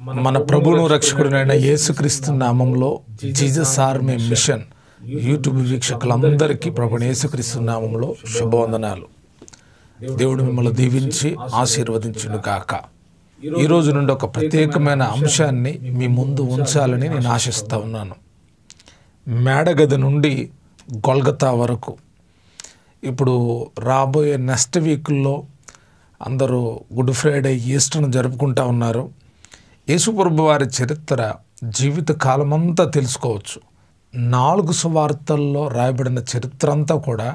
మన ప్రభువును రక్షకుడినైన యేసుక్రీస్తు నామంలో జీసస్ ఆర్మీ మిషన్ యూట్యూబ్ వీక్షకులందరికీ ప్రభువైన యేసుక్రీస్తు నామంలో శుభవందనాలు. దేవుడు మిమ్మల్ని దీవించి ఆశీర్వదించును గాక. ఈ రోజు నుండి ఒక ప్రత్యేకమైన అంశాన్ని మీ ముందు ఉంచాలని నేను ఆశిస్తూ ఉన్నాను. మేడగది నుండి గొల్గతా వరకు. ఇప్పుడు రాబోయే నెక్స్ట్ వీక్లో అందరూ గుడ్ ఫ్రైడే, ఈస్టర్ను జరుపుకుంటూ ఉన్నారు. యేసుప్రభు వారి చరిత్ర జీవిత కాలమంతా తెలుసుకోవచ్చు. 4 సువార్తల్లో రాయబడిన చరిత్ర అంతా కూడా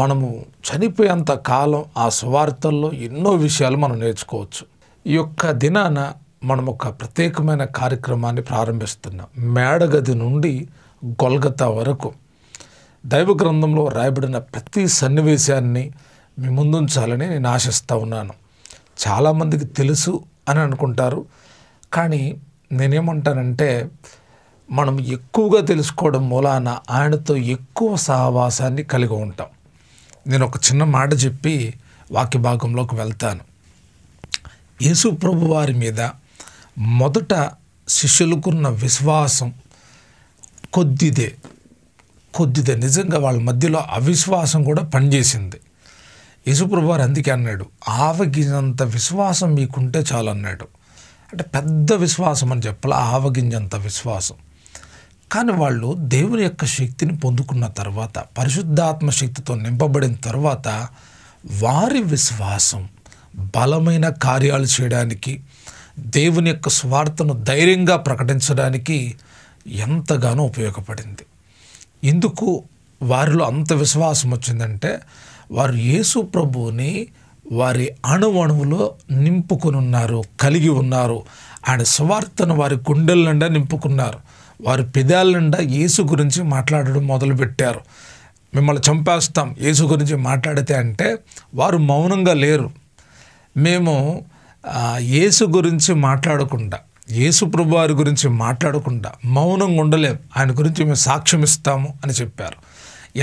మనము చనిపోయేంత కాలం ఆ సువార్తల్లో ఎన్నో విషయాలు మనం నేర్చుకోవచ్చు. ఈ యొక్క దినాన మనం ఒక ప్రత్యేకమైన కార్యక్రమాన్ని ప్రారంభిస్తున్నాం. మేడగది నుండి గొల్గతా వరకు దైవ గ్రంథంలో రాయబడిన ప్రతి సన్నివేశాన్ని మీ ముందుంచాలని నేను ఆశిస్తూ ఉన్నాను. చాలామందికి తెలుసు అని అనుకుంటారు, కానీ నేనేమంటానంటే మనం ఎక్కువగా తెలుసుకోవడం మూలాన ఆయనతో ఎక్కువ సహవాసాన్ని కలిగి ఉంటాం. నేను ఒక చిన్న మాట చెప్పి వాక్య భాగంలోకి వెళ్తాను. యేసు ప్రభు వారి మీద మొదట శిష్యులకున్న విశ్వాసం కొద్దిదే. నిజంగా వాళ్ళ మధ్యలో అవిశ్వాసం కూడా పనిచేసింది. యేసుప్రభు వారు అందుకే అన్నాడు, ఆవగింజంత విశ్వాసం మీకుంటే చాలు అన్నాడు. అంటే పెద్ద విశ్వాసం అని చెప్పాలి, ఆవగింజంత విశ్వాసం. కానీ వాళ్ళు దేవుని యొక్క శక్తిని పొందుకున్న తర్వాత, పరిశుద్ధాత్మ శక్తితో నింపబడిన తర్వాత వారి విశ్వాసం బలమైన కార్యాలు చేయడానికి, దేవుని యొక్క స్వార్థను ధైర్యంగా ప్రకటించడానికి ఎంతగానో ఉపయోగపడింది. ఎందుకు వారిలో అంత విశ్వాసం వచ్చిందంటే వారు యేసు ప్రభువుని వారి అణువణువులో నింపుకొని ఉన్నారు, కలిగి ఉన్నారు. ఆయన సువార్తను వారి గుండెల నిండా నింపుకున్నారు. వారి పెదాల నిండా యేసు గురించి మాట్లాడడం మొదలుపెట్టారు. మిమ్మల్ని చంపేస్తాం యేసు గురించి మాట్లాడితే అంటే వారు మౌనంగా లేరు. మేము యేసు గురించి మాట్లాడకుండా, యేసు ప్రభు వారి గురించి మాట్లాడకుండా మౌనంగా ఉండలేం, ఆయన గురించి మేము సాక్ష్యం ఇస్తాము అని చెప్పారు.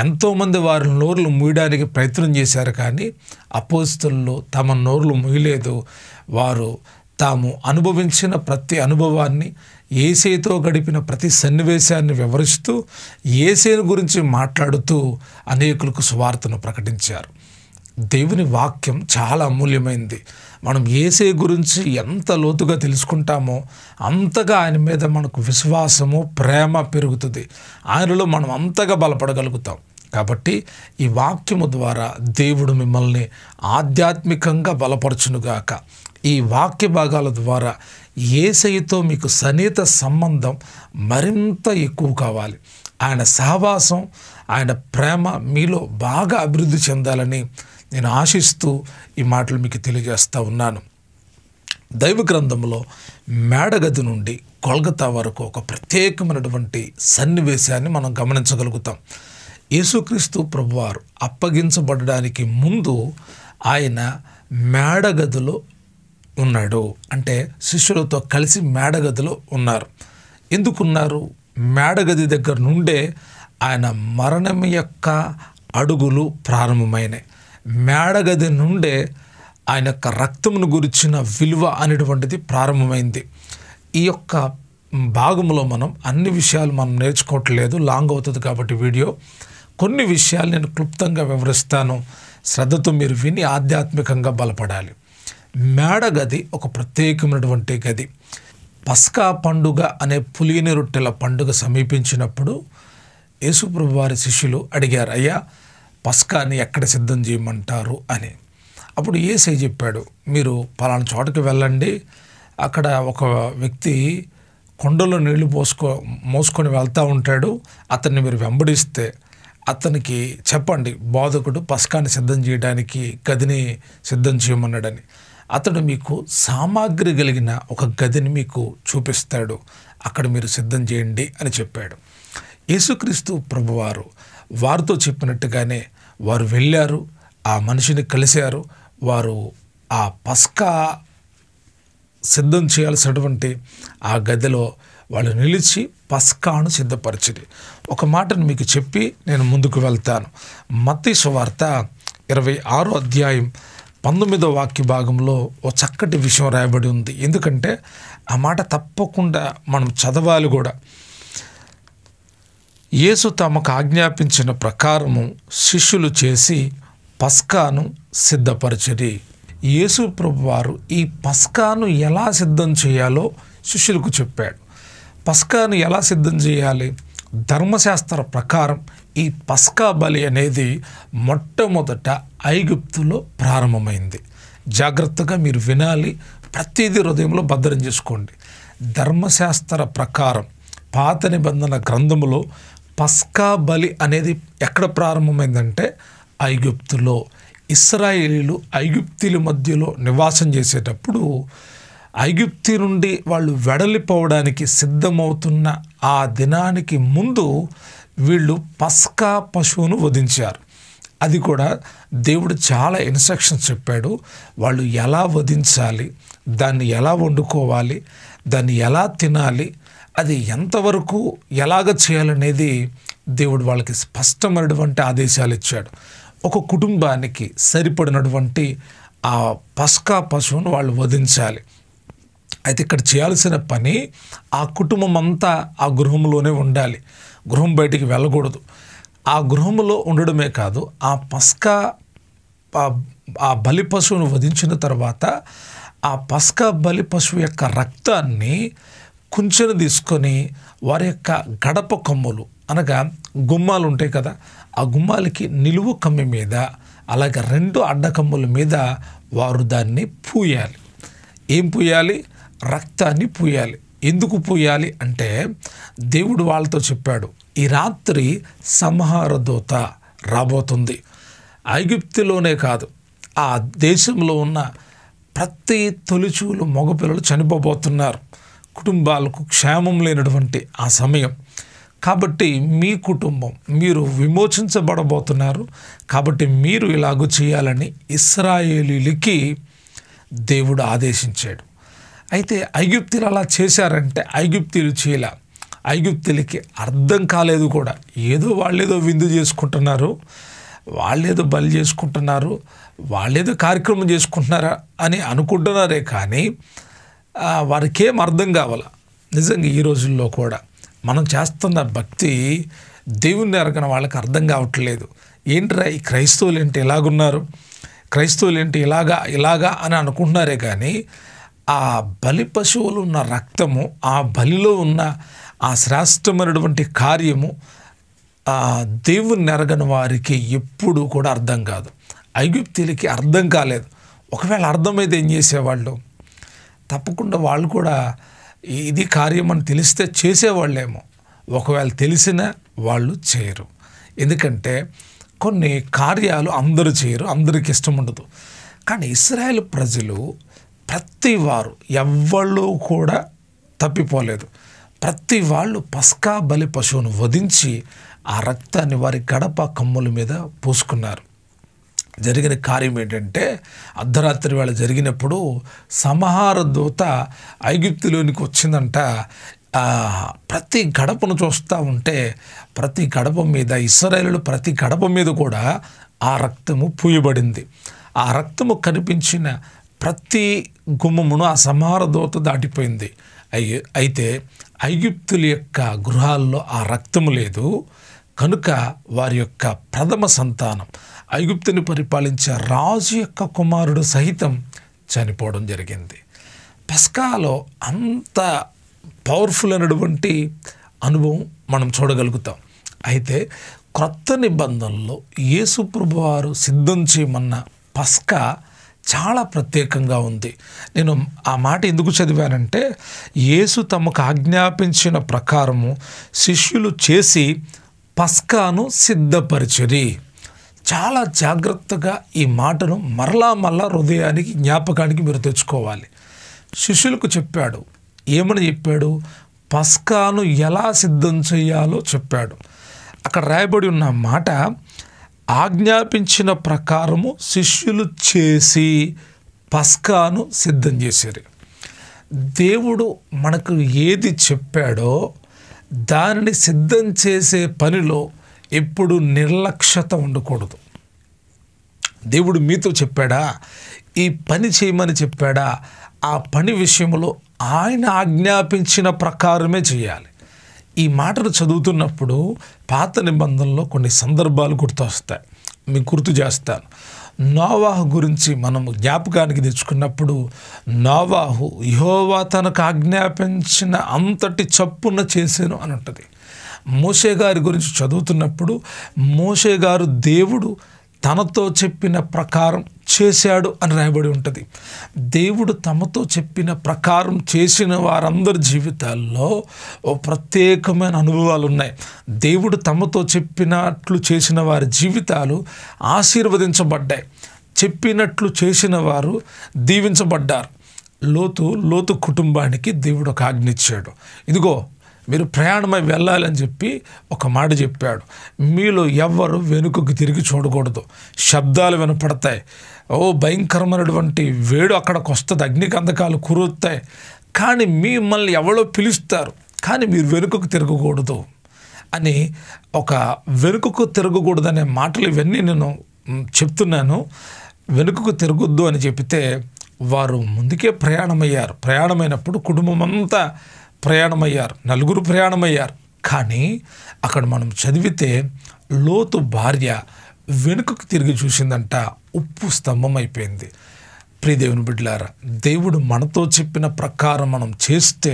ఎంతోమంది వారి నోర్లు మూయడానికి ప్రయత్నం చేశారు, కానీ అపోస్తలులు తమ నోర్లు మూయలేదు. వారు తాము అనుభవించిన ప్రతి అనుభవాన్ని, యేసేతో గడిపిన ప్రతి సన్నివేశాన్ని వివరిస్తూ యేసేను గురించి మాట్లాడుతూ అనేకులకు సువార్తను ప్రకటించారు. దేవుని వాక్యం చాలా అమూల్యమైంది. మనం యేసే గురించి ఎంత లోతుగా తెలుసుకుంటామో అంతగా ఆయన మీద మనకు విశ్వాసము, ప్రేమ పెరుగుతుంది. ఆయనలో మనం అంతగా బలపడగలుగుతాం. కాబట్టి ఈ వాక్యము ద్వారా దేవుడు మిమ్మల్ని ఆధ్యాత్మికంగా బలపరచునుగాక. ఈ వాక్య భాగాల ద్వారా యేసయ్యతో మీకు సన్నిహిత సంబంధం మరింత ఎక్కువ కావాలి. ఆయన సహవాసం, ఆయన ప్రేమ మీలో బాగా అభివృద్ధి చెందాలని నేను ఆశిస్తూ ఈ మాటలు మీకు తెలియజేస్తూ ఉన్నాను. దైవ గ్రంథంలో మేడగది నుండి గొల్గతా వరకు ఒక ప్రత్యేకమైనటువంటి సన్నివేశాన్ని మనం గమనించగలుగుతాం. యేసుక్రీస్తు ప్రభువారు అప్పగించబడడానికి ముందు ఆయన మేడగదిలో ఉన్నాడు. అంటే శిష్యులతో కలిసి మేడగదిలో ఉన్నారు. ఎందుకున్నారు? మేడగది దగ్గర నుండే ఆయన మరణం యొక్క అడుగులు ప్రారంభమైనాయి. మేడగది నుండే ఆయన యొక్క రక్తమును గురించిన విలువ అనేటువంటిది ప్రారంభమైంది. ఈ యొక్క భాగంలో మనం అన్ని విషయాలు మనం నేర్చుకోవట్లేదు, లాంగ్ అవుతుంది కాబట్టి వీడియో. కొన్ని విషయాలు నేను క్లుప్తంగా వివరిస్తాను. శ్రద్ధతో మీరు విని ఆధ్యాత్మికంగా బలపడాలి. మేడగది ఒక ప్రత్యేకమైనటువంటి గది. పస్కా పండుగ అనే పులియని రొట్టెల పండుగ సమీపించినప్పుడు యేసుప్రభు వారి శిష్యులు అడిగారు, అయ్యా పస్కాని ఎక్కడ సిద్ధం చేయమంటారు అని. అప్పుడు యేసయ్య చెప్పాడు, మీరు పలానా చోటకి వెళ్ళండి, అక్కడ ఒక వ్యక్తి కొండలో నీళ్లు మోసుకొని వెళ్తూ ఉంటాడు, అతన్ని మీరు వెంబడిస్తే అతనికి చెప్పండి, బోధకుడు పస్కాని సిద్ధం చేయడానికి గదిని సిద్ధం చేయమన్నాడని. అతడు మీకు సామాగ్రి కలిగిన ఒక గదిని మీకు చూపిస్తాడు, అక్కడ మీరు సిద్ధం చేయండి అని చెప్పాడు. యేసుక్రీస్తు ప్రభువారు వారితో చెప్పినట్టుగానే వారు వెళ్ళారు, ఆ మనిషిని కలిశారు. వారు ఆ పస్కా సిద్ధం చేయాల్సినటువంటి ఆ గదిలో వాళ్ళు నిలిచి పస్కాను సిద్ధపరిచింది. ఒక మాటను మీకు చెప్పి నేను ముందుకు వెళ్తాను. మత్తయి సువార్త 26వ అధ్యాయం 19వ వాక్య భాగంలో ఓ చక్కటి విషయం రాయబడి ఉంది. ఎందుకంటే ఆ మాట తప్పకుండా మనం చదవాలి కూడా. యేసు తమకు ఆజ్ఞాపించిన ప్రకారము శిష్యులు చేసి పస్కాను సిద్ధపరచరి. యేసు ప్రభువారు ఈ పస్కాను ఎలా సిద్ధం చేయాలో శిష్యులకు చెప్పాడు. పస్కాను ఎలా సిద్ధం చేయాలి? ధర్మశాస్త్ర ప్రకారం ఈ పస్కా బలి అనేది మొట్టమొదట ఐగుప్తులో ప్రారంభమైంది. జాగ్రత్తగా మీరు వినాలి, ప్రతిదీ హృదయంలో భద్రం చేసుకోండి. ధర్మశాస్త్ర ప్రకారం పాత నిబంధన గ్రంథములో పస్కా బలి అనేది ఎక్కడ ప్రారంభమైందంటే ఐగుప్తులో. ఇశ్రాయేలీలు ఐగుప్తీల మధ్యలో నివాసం చేసేటప్పుడు ఐగుప్తి నుండి వాళ్ళు వెడలిపోవడానికి సిద్ధమవుతున్న ఆ దినానికి ముందు వీళ్ళు పస్కా పశువును వధించారు. అది కూడా దేవుడు చాలా ఇన్స్ట్రక్షన్స్ చెప్పాడు. వాళ్ళు ఎలా వధించాలి, దాన్ని ఎలా వండుకోవాలి, దాన్ని ఎలా తినాలి, అది ఎంతవరకు ఎలాగ చేయాలనేది దేవుడు వాళ్ళకి స్పష్టమైనటువంటి ఆదేశాలు ఇచ్చాడు. ఒక కుటుంబానికి సరిపడినటువంటి ఆ పస్కా పశువును వాళ్ళు వధించాలి. అయితే ఇక్కడ చేయాల్సిన పని, ఆ కుటుంబం అంతా ఆ గృహంలోనే ఉండాలి, గృహం బయటికి వెళ్ళకూడదు. ఆ గృహంలో ఉండడమే కాదు, ఆ పస్కా ఆ బలి పశువును వధించిన తర్వాత ఆ పస్కా బలి పశువు యొక్క రక్తాన్ని కుంచెను తీసుకొని వారి యొక్క గడప కొమ్ములు అనగా గుమ్మాలు ఉంటాయి కదా, ఆ గుమ్మాలకి నిలువు కమ్మి మీద అలాగే 2 అడ్డకమ్ముల మీద వారు దాన్ని పూయాలి. ఏం పూయాలి? రక్తాన్ని పూయాలి. ఎందుకు పూయాలి అంటే దేవుడు వాళ్ళతో చెప్పాడు, ఈ రాత్రి సంహార దూత రాబోతుంది. ఐగుప్తులోనే కాదు, ఆ దేశంలో ఉన్న ప్రతి తొలిచూలు మగపిల్లలు చనిపోబోతున్నారు. కుటుంబాలకు క్షేమం లేనటువంటి ఆ సమయం. కాబట్టి మీ కుటుంబం, మీరు విమోచించబడబోతున్నారు. కాబట్టి మీరు ఇలాగూ చేయాలని ఇశ్రాయేలీలకి దేవుడు ఆదేశించాడు. అయితే ఐగుప్తీలు అలా చేశారంటే ఐగుప్తీలు చేయలే. ఐగుప్తీలకి అర్థం కాలేదు కూడా. ఏదో వాళ్ళేదో విందు చేసుకుంటున్నారు, వాళ్ళేదో బలి చేసుకుంటున్నారు, వాళ్ళేదో కార్యక్రమం చేసుకుంటున్నారా అని అనుకుంటున్నారే కానీ వారికేం అర్థం కావాలా. నిజంగా ఈ రోజుల్లో కూడా మనం చేస్తున్న భక్తి దేవుణ్ణి ఎరగని వాళ్ళకి అర్థం కావట్లేదు. ఏంట్రా ఈ క్రైస్తవులు ఏంటి ఇలాగున్నారు, క్రైస్తవులు ఏంటి ఇలాగా అని అనుకుంటున్నారే కానీ ఆ బలి పశువులు ఉన్న రక్తము, ఆ బలిలో ఉన్న ఆ శ్రేష్టమైనటువంటి కార్యము దేవుణ్ణి ఎరగని వారికి ఎప్పుడు కూడా అర్థం కాదు. ఐగుప్తీలకి అర్థం కాలేదు. ఒకవేళ అర్థమైతే ఏం చేసేవాళ్ళు? తప్పకుండా వాళ్ళు కూడా ఇది కార్యం అని తెలిస్తే చేసేవాళ్ళేమో. ఒకవేళ తెలిసినా వాళ్ళు చేయరు. ఎందుకంటే కొన్ని కార్యాలు అందరూ చేయరు, అందరికి ఇష్టం ఉండదు. కానీ ఇశ్రాయేలు ప్రజలు ప్రతి వారు ఎవ్వళ్ళు కూడా తప్పిపోలేదు. ప్రతి వాళ్ళు పస్కా బలి పశువును వధించి ఆ రక్తాన్ని వారి గడప కమ్ముల మీద పూసుకున్నారు. జరిగిన కార్యం ఏంటంటే అర్ధరాత్రి వేళ జరిగినప్పుడు సంహార దూత ఐగుప్తులోనికి వచ్చిందంట. ప్రతి గడపను చూస్తూ ఉంటే ప్రతి గడప మీద, ఇశ్రాయేలు ప్రతి గడప మీద కూడా ఆ రక్తము పూయబడింది. ఆ రక్తము కనిపించిన ప్రతి గుమ్మమును ఆ సంహార దూత దాటిపోయింది. అయితే ఐగుప్తుల యొక్క గృహాల్లో ఆ రక్తము లేదు కనుక వారి యొక్క ప్రథమ సంతానం, ఐగుప్తుని పరిపాలించే రాజు యొక్క కుమారుడు సహితం చనిపోవడం జరిగింది. పస్కాలో అంత పవర్ఫుల్ అయినటువంటి అనుభవం మనం చూడగలుగుతాం. అయితే క్రొత్త నిబంధనలో యేసు ప్రభువారు సిద్ధం చేయమన్న పస్కా చాలా ప్రత్యేకంగా ఉంది. నేను ఆ మాట ఎందుకు చదివానంటే యేసు తమకు ఆజ్ఞాపించిన ప్రకారము శిష్యులు చేసి పస్కాను సిద్ధపరిచిరి. చాలా జాగ్రత్తగా ఈ మాటను మరలా హృదయానికి, జ్ఞాపకానికి మీరు తెచ్చుకోవాలి. శిష్యులకు చెప్పాడు. ఏమని చెప్పాడు? పస్కాను ఎలా సిద్ధం చేయాలో చెప్పాడు. అక్కడ రాయబడి ఉన్న మాట, ఆజ్ఞాపించిన ప్రకారము శిష్యులు చేసి పస్కాను సిద్ధం చేశారు. దేవుడు మనకు ఏది చెప్పాడో దానిని సిద్ధం చేసే పనిలో ఎప్పుడు నిర్లక్ష్యత ఉండకూడదు. దేవుడు మీతో చెప్పాడా? ఈ పని చేయమని చెప్పాడా? ఆ పని విషయంలో ఆయన ఆజ్ఞాపించిన ప్రకారమే చేయాలి. ఈ మాటను చదువుతున్నప్పుడు పాత నిబంధనలో కొన్ని సందర్భాలు గుర్తొస్తాయి. మీకు గుర్తు చేస్తాను. నోవాహు గురించి మనము జ్ఞాపకానికి తెచ్చుకున్నప్పుడు, నోవాహు యెహోవా తనకు ఆజ్ఞాపించిన అంతటి చప్పున చేశాను అని ఉంటుంది. మోషే గారి గురించి చదువుతున్నప్పుడు, మోషే గారు దేవుడు తనతో చెప్పిన ప్రకారం చేశాడు అని రాయబడి ఉంటుంది. దేవుడు తమతో చెప్పిన ప్రకారం చేసిన వారందరి జీవితాల్లో ఓ ప్రత్యేకమైన అనుభవాలు ఉన్నాయి. దేవుడు తమతో చెప్పినట్లు చేసిన వారి జీవితాలు ఆశీర్వదించబడ్డాయి. చెప్పినట్లు చేసిన వారు దీవించబడ్డారు. లోతు కుటుంబానికి దేవుడు ఒక ఆజ్ఞ ఇచ్చాడు. ఇదిగో మీరు ప్రయాణమై వెళ్ళాలని చెప్పి ఒక మాట చెప్పాడు. మీలో ఎవ్వరు వెనుకకు తిరిగి చూడకూడదు. శబ్దాలు వినపడతాయి. భయంకరమైనటువంటి వేడు అక్కడికి వస్తుంది. అగ్నికందకాలు కురుతాయి. కానీ మిమ్మల్ని ఎవరో పిలుస్తారు, కానీ మీరు వెనుకకు తిరగకూడదు అని, ఒక వెనుకకు తిరగకూడదనే మాటలు ఇవన్నీ నేను చెప్తున్నాను. వెనుకకు తిరగొద్దు అని చెప్తే వారు ముందుకే ప్రయాణమయ్యారు. ప్రయాణమైనప్పుడు కుటుంబం అంతా ప్రయాణమయ్యారు, నలుగురు ప్రయాణమయ్యారు. కానీ అక్కడ మనం చదివితే లోతు భార్య వెనుకకు తిరిగి చూసిందంట. ఉప్పు స్తంభం అయిపోయింది. ప్రియదేవుని బిడ్డలారా, దేవుడు మనతో చెప్పిన ప్రకారం మనం చేస్తే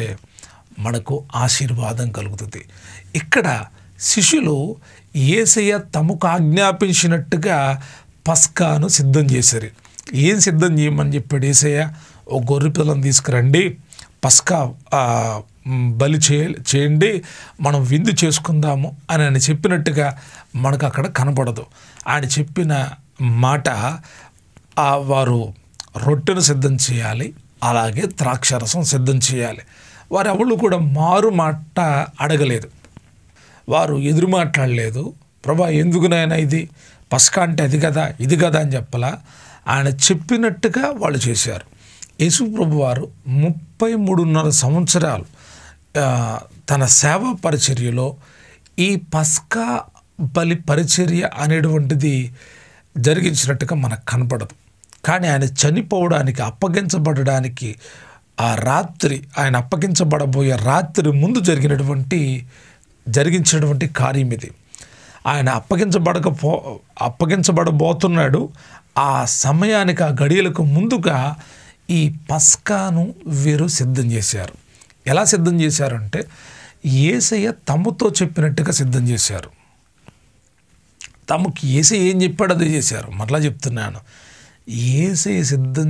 మనకు ఆశీర్వాదం కలుగుతుంది. ఇక్కడ శిష్యులు యేసయ్య తమకు ఆజ్ఞాపించినట్టుగా పస్కాను సిద్ధం చేశారు. ఏం సిద్ధం చేయమని చెప్పాడు యేసయ్య? ఓ గొర్రె పిల్లను తీసుకురండి, పస్కా బలి చేయండి, మనం విందు చేసుకుందాము అని ఆయన చెప్పినట్టుగా మనకు అక్కడ కనపడదు. ఆయన చెప్పిన మాట, వారు రొట్టెను సిద్ధం చేయాలి, అలాగే ద్రాక్షరసం సిద్ధం చేయాలి. వారు ఎవరు కూడా మారు మాట అడగలేదు, వారు ఎదురు మాట్లాడలేదు. ప్రభా ఎందుకునైనా ఇది పస్కా అంటే అది కదా ఇది కదా అని చెప్పలా. ఆయన చెప్పినట్టుగా వాళ్ళు చేశారు. యేసు ప్రభు వారు 33.5 సంవత్సరాలు తన సేవా పరిచర్యలో ఈ పస్కా బలి పరిచర్య అనేటువంటిది జరిగించినట్టుగా మనకు కనపడదు. కానీ ఆయన చనిపోవడానికి, అప్పగించబడడానికి ఆ రాత్రి, ఆయన అప్పగించబడబోయే రాత్రి ముందు జరిగించినటువంటి కార్యం ఇది. ఆయన అప్పగించబడబోతున్నాడు. ఆ సమయానికి, ఆ గడియలకు ముందుగా ఈ పస్కాను వీరు సిద్ధం చేశారు. ఎలా సిద్ధం చేశారంటే యేసయ్య తమతో చెప్పినట్టుగా సిద్ధం చేశారు. తమకు యేసయ్య ఏం చెప్పాడు అదే చేశారు. మరలా చెప్తున్నాను, యేసయ్య సిద్ధం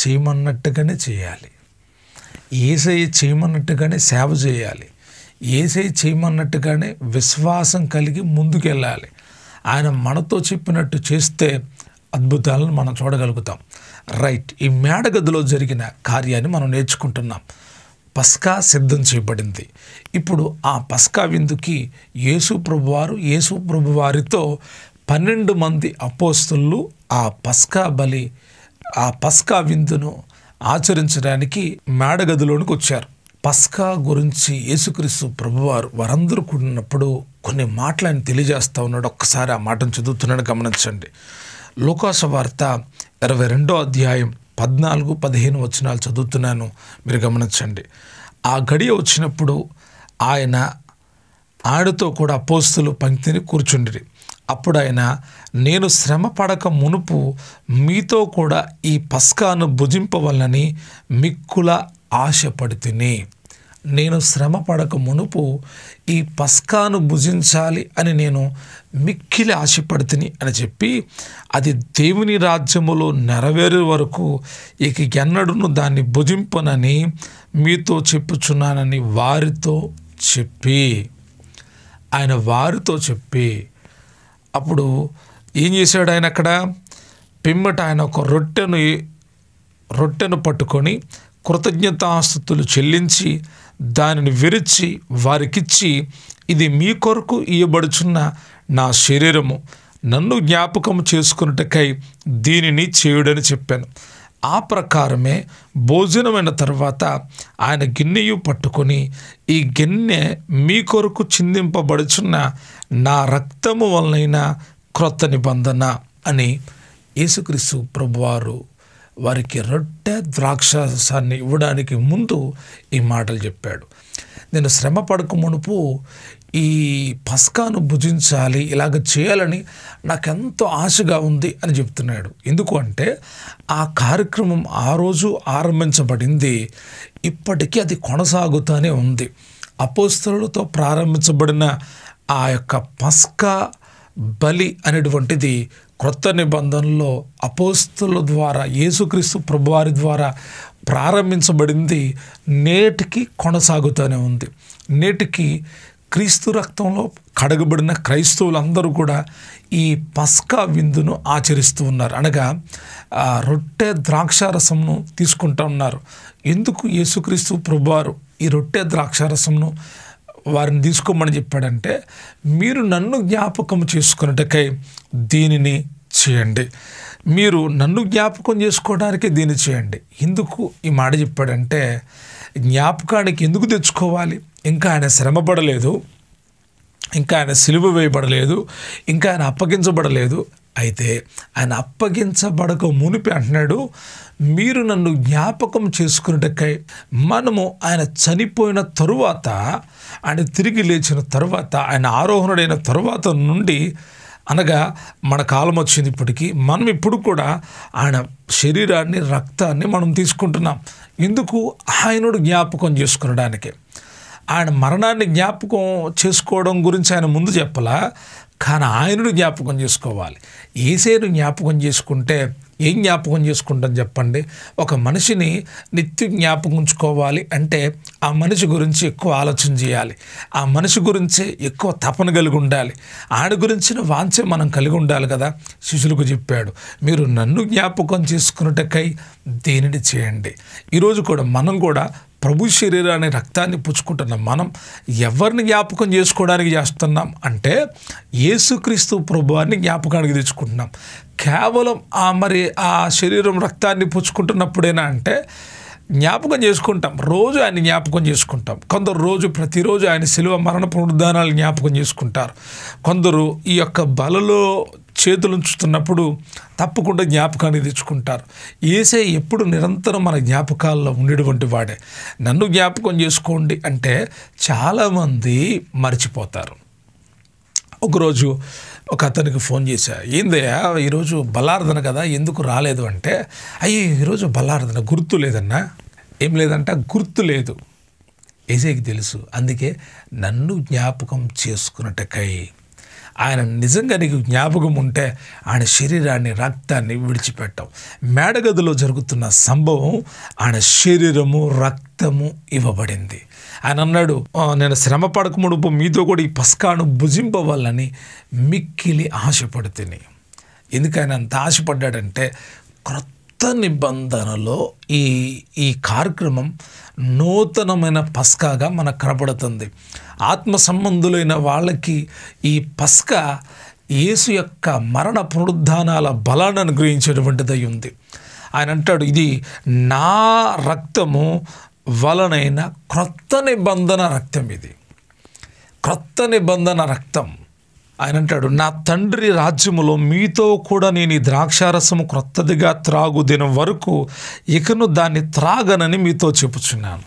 చేయమన్నట్టుగానే చేయాలి. యేసయ్య చేయమన్నట్టుగానే సేవ చేయాలి. యేసయ్య చేయమన్నట్టుగానే విశ్వాసం కలిగి ముందుకెళ్ళాలి. ఆయన మనతో చెప్పినట్టు చేస్తే అద్భుతాలను మనం చూడగలుగుతాం. రైట్, ఈ మేడగదిలో జరిగిన కార్యాన్ని మనం నేర్చుకుంటున్నాం. పస్కా సిద్ధం చేయబడింది. ఇప్పుడు ఆ పస్కా విందుకి యేసు ప్రభువారితో 12 మంది అపోస్తలులు ఆ పస్కా విందును ఆచరించడానికి మేడగదిలోనికి వచ్చారు. పస్కా గురించి యేసుక్రీస్తు ప్రభువారు వారందరూ కూడినప్పుడు కొన్ని మాటలు ఆయన తెలియజేస్తూ ఉన్నాడు. ఒక్కసారి ఆ మాటను చదువుతున్నాడు, గమనించండి. లూకాసు వార్త 22వ అధ్యాయం 14-15 వచనాలు చదువుతున్నాను, మీరు గమనించండి. ఆ గడియ వచ్చినప్పుడు ఆయనతో కూడా అపోస్తలులు పంక్తిని కూర్చుండిరి. అప్పుడు ఆయన, నేను శ్రమ పడక మునుపు మీతో కూడా ఈ పస్కాను భుజింపవలనని మిక్కుల ఆశపడితిని. నేను శ్రమ పడక మునుపు ఈ పస్కాను భుజించాలి అని నేను మిక్కిలి ఆశపడితిని అని చెప్పి, అది దేవుని రాజ్యములో నెరవేరే వరకు ఇక ఎన్నడూను దాన్ని భుజింపనని మీతో చెప్పుచున్నానని వారితో చెప్పి అప్పుడు ఏం చేశాడు ఆయన? అక్కడ పిమ్మట ఆయన ఒక రొట్టెను పట్టుకొని కృతజ్ఞతాస్తుతులు చెల్లించి దానిని విరిచి వారికిచ్చి, ఇది మీ కొరకు ఇయ్యబడుచున్న నా శరీరము, నన్ను జ్ఞాపకం చేసుకున్నట్టుకై దీనిని చేయుడని చెప్పాను. ఆ ప్రకారమే భోజనమైన తర్వాత ఆయన గిన్నెయు పట్టుకొని, ఈ గిన్నె మీ కొరకు చిందింపబడుచున్న నా రక్తము వలనైన క్రొత్త నిబంధన అని యేసుక్రీస్తు ప్రభువారు వారికి రొట్టె ద్రాక్షారసాన్ని ఇవ్వడానికి ముందు ఈ మాటలు చెప్పాడు. నేను శ్రమ పడక మునుపు ఈ పస్కాను భుజించాలి, ఇలాగ చేయాలని నాకెంతో ఆశగా ఉంది అని చెప్తున్నాడు. ఎందుకు అంటే ఆ కార్యక్రమం ఆ రోజు ఆరంభించబడింది, ఇప్పటికీ అది కొనసాగుతూనే ఉంది. అపోస్తలులతో ప్రారంభించబడిన ఆ యొక్క పస్కా బలి అనేటువంటిది క్రొత్త నిబంధనలో అపోస్తలుల ద్వారా యేసుక్రీస్తు ప్రభువారి ద్వారా ప్రారంభించబడింది, నేటికి కొనసాగుతూనే ఉంది. నేటికి క్రీస్తు రక్తంలో కడగబడిన క్రైస్తవులందరూ కూడా ఈ పస్కా విందును ఆచరిస్తూ ఉన్నారు. అనగా రొట్టె ద్రాక్షారసంను తీసుకుంటూ ఉన్నారు. ఎందుకు యేసుక్రీస్తు ప్రభువారు ఈ రొట్టె ద్రాక్షారసంను వారిని తీసుకోమని చెప్పాడంటే, మీరు నన్ను జ్ఞాపకం చేసుకున్నట్టుకై దీనిని చేయండి, మీరు నన్ను జ్ఞాపకం చేసుకోవడానికి దీన్ని చేయండి. ఎందుకు ఈ మాట చెప్పాడంటే, జ్ఞాపకానికి ఎందుకు తెచ్చుకోవాలి? ఇంకా ఆయన శ్రమపడలేదు, ఇంకా ఆయన సిలువ వేయబడలేదు, ఇంకా ఆయన అప్పగించబడలేదు. అయితే ఆయన అప్పగించబడక మునిపి అంటున్నాడు, మీరు నన్ను జ్ఞాపకం చేసుకున్నట్టుకై. మనము ఆయన చనిపోయిన తరువాత, ఆయన తిరిగి లేచిన తరువాత, ఆయన ఆరోహణుడైన తరువాత నుండి, అనగా మన కాలం వచ్చింది ఇప్పటికీ, మనం ఇప్పుడు కూడా ఆయన శరీరాన్ని రక్తాన్ని మనం తీసుకుంటున్నాం. ఎందుకు? ఆయనను జ్ఞాపకం చేసుకునడానికి. ఆయన మరణాన్ని జ్ఞాపకం చేసుకోవడం గురించి ఆయన ముందు చెప్పలా, కానీ ఆయనను జ్ఞాపకం చేసుకోవాలి. యేసేను జ్ఞాపకం చేసుకుంటే ఏం జ్ఞాపకం చేసుకుంటాం చెప్పండి? ఒక మనిషిని నిత్య జ్ఞాపకం ఉంచుకోవాలి అంటే ఆ మనిషి గురించి ఎక్కువ ఆలోచన చేయాలి, ఆ మనిషి గురించి ఎక్కువ తపన కలిగి ఉండాలి, ఆయన గురించిన వాంఛ మనం కలిగి ఉండాలి కదా. శిష్యులకు చెప్పాడు, మీరు నన్ను జ్ఞాపకం చేసుకున్నట్టుకై దీనిని చేయండి. ఈరోజు కూడా మనం కూడా ప్రభు శరీరాన్ని రక్తాన్ని పుచ్చుకుంటున్నాం. మనం ఎవరిని జ్ఞాపకం చేసుకోవడానికి చేస్తున్నాం అంటే యేసుక్రీస్తు ప్రభువాన్ని జ్ఞాపకానికి తెచ్చుకుంటున్నాం. కేవలం ఆ శరీరం రక్తాన్ని పుచ్చుకుంటున్నప్పుడేనా అంటే జ్ఞాపకం చేసుకుంటాం, రోజు ఆయన జ్ఞాపకం చేసుకుంటాం. కొందరు ప్రతిరోజు ఆయన శిలువ మరణ పునరుద్ధానాలు జ్ఞాపకం చేసుకుంటారు. కొందరు ఈ యొక్క బలలో చేతులు ఉంచుతున్నప్పుడు తప్పకుండా జ్ఞాపకాన్ని తెచ్చుకుంటారు. యేసే ఎప్పుడు నిరంతరం మన జ్ఞాపకాల్లో ఉండేటువంటి వాడే. నన్ను జ్ఞాపకం చేసుకోండి అంటే చాలామంది మర్చిపోతారు. ఒకరోజు ఒక అతనికి ఫోన్ చేశా, ఏందయ్యా ఈరోజు బలార్దన కదా, ఎందుకు రాలేదు అంటే, అయ్యో ఈరోజు బలార్దన గుర్తు లేదన్నా. ఏం లేదంట, గుర్తు లేదు. యేసేకి తెలుసు. అందుకే నన్ను జ్ఞాపకం చేసుకున్నట్టుకై. ఆయన నిజంగా నీకు జ్ఞాపకం ఉంటే ఆయన శరీరాన్ని రక్తాన్ని విడిచిపెట్టాం. మేడగదిలో జరుగుతున్న సంభవం, ఆయన శరీరము రక్తము ఇవ్వబడింది. ఆయన అన్నాడు, నేను శ్రమ పడక మునుపు మీతో కూడా ఈ పస్కాను భుజింపవాలని మిక్కిలి ఆశపడుతుంది. ఎందుకు ఆయన అంత ఆశపడ్డాడంటే, క్రొత్త నిబంధనలో ఈ కార్యక్రమం నూతనమైన పస్కాగా మనకు కనపడుతుంది. ఆత్మ సంబంధులైన వాళ్ళకి ఈ పస్కా యేసు యొక్క మరణ పునరుద్ధానాల బలాన్ని అనుగ్రహించేటువంటిదై ఉంది. ఆయన అంటాడు, ఇది నా రక్తము వలనైన క్రొత్త నిబంధన రక్తం, ఇది క్రొత్త నిబంధన రక్తం. ఆయన అంటాడు, నా తండ్రి రాజ్యములో మీతో కూడా నేను ఈ ద్రాక్షారసము క్రొత్తదిగా త్రాగు దినం వరకు ఇకను దాన్ని త్రాగనని మీతో చెప్పుచున్నాను.